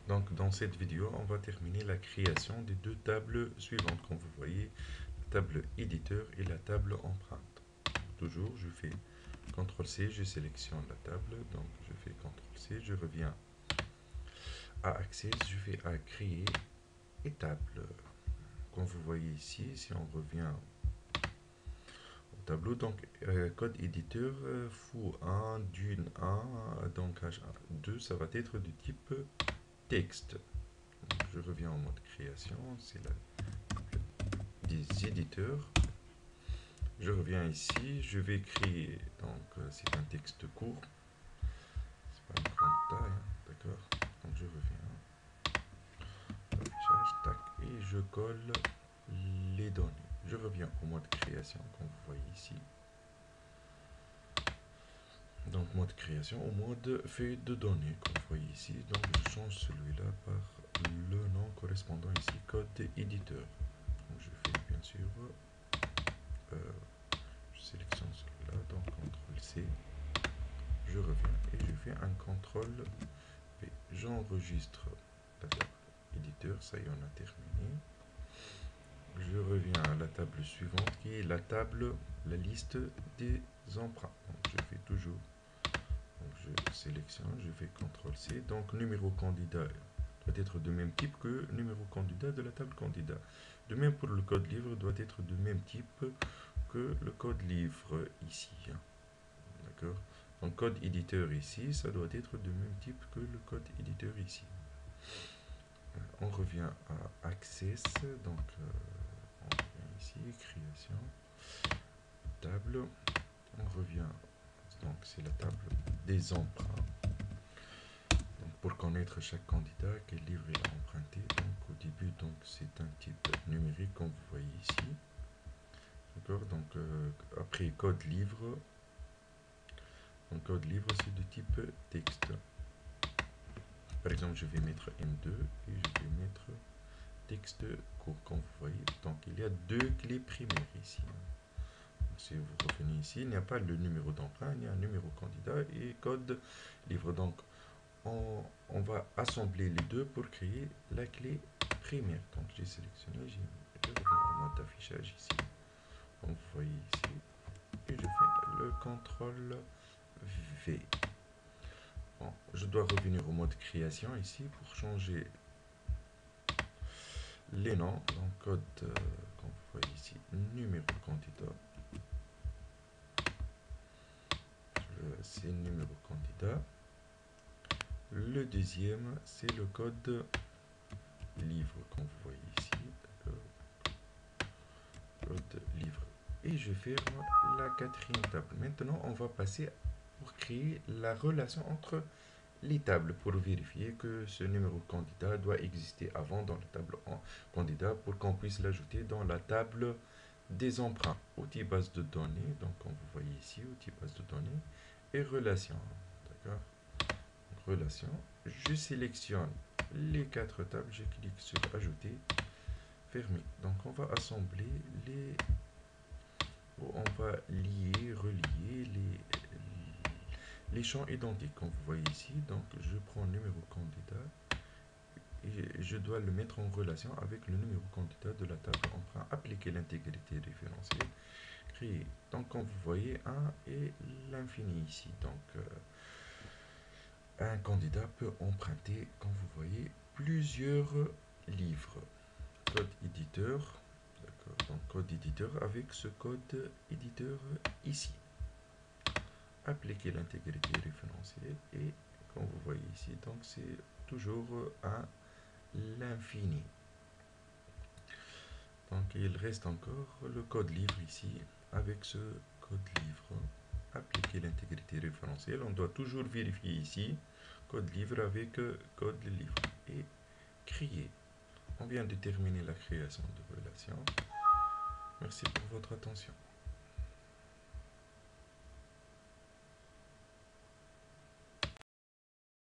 Donc dans cette vidéo, on va terminer la création des deux tables suivantes. Comme vous voyez, la table éditeur et la table empreinte. Toujours, je fais CTRL-C, je sélectionne la table. Donc je fais CTRL-C, je reviens à Access, je fais à créer et table. Comme vous voyez ici, si on revient au tableau, donc code éditeur foo1, dune1, donc h2, ça va être de type texte. Donc, je reviens en mode création, c'est la des éditeurs. Je reviens ici, je vais créer, donc c'est un texte court, c'est pas une grande taille, hein, d'accord. Donc je reviens, affichage, tac, et je colle les données. Je reviens au mode création, comme vous voyez ici. Donc mode création, au mode feuille de données, comme vous voyez ici. Donc je change celui-là par le nom correspondant ici, code éditeur. Donc je fais bien sûr, je sélectionne celui-là, donc CTRL-C. Je reviens et je fais un CTRL-V. J'enregistre la table éditeur, ça y est, on a terminé. Je reviens à la table suivante qui est la table, la liste des emprunts. Donc je fais toujours, donc je sélectionne, je fais CTRL-C. Donc numéro candidat doit être de même type que numéro candidat de la table candidat. De même pour le code livre doit être de même type que le code livre ici. D'accord. Donc code éditeur ici, ça doit être de même type que le code éditeur ici. On revient à Access, donc on revient ici, création, table, on revient, donc c'est la table des emprunts. Donc pour connaître chaque candidat, quel livre il a emprunté, donc au début, donc c'est un type numérique comme vous voyez ici. D'accord, donc après code livre, donc code livre c'est de type texte. Par exemple, je vais mettre M2 et je vais mettre texte court, comme vous voyez. Donc, il y a deux clés primaires ici. Si vous revenez ici, il n'y a pas le numéro d'emprunt, il y a un numéro candidat et code livre. Donc, on va assembler les deux pour créer la clé primaire. Donc, j'ai sélectionné, je reviens en mode d'affichage ici. Comme vous voyez ici. Et je fais le CTRL V. Bon, je dois revenir au mode création ici pour changer les noms. Donc code, comme vous voyez ici, numéro candidat. C'est numéro candidat. Le deuxième, c'est le code livre, comme vous voyez ici. Code livre. Et je ferme la quatrième table. Maintenant, on va passer pour créer la relation entre les tables pour vérifier que ce numéro candidat doit exister avant dans la table en candidat pour qu'on puisse l'ajouter dans la table des emprunts. Outil base de données, donc comme vous voyez ici, outil base de données et relations. D'accord. Relation. Je sélectionne les quatre tables, je clique sur ajouter, fermer. Donc on va assembler les, on va lier, relier les champs identiques, comme vous voyez ici. Donc je prends le numéro candidat et je dois le mettre en relation avec le numéro candidat de la table emprunt. Appliquer l'intégrité référentielle, créer. Donc comme vous voyez, 1 et l'infini ici. Donc un candidat peut emprunter, comme vous voyez, plusieurs livres. Code éditeur, d'accord, donc code éditeur avec ce code éditeur ici. Appliquer l'intégrité référentielle et comme vous voyez ici, donc c'est toujours à l'infini. Donc il reste encore le code livre ici avec ce code livre. Appliquer l'intégrité référentielle, on doit toujours vérifier ici code livre avec code livre et créer. On vient de terminer la création de relation. Merci pour votre attention.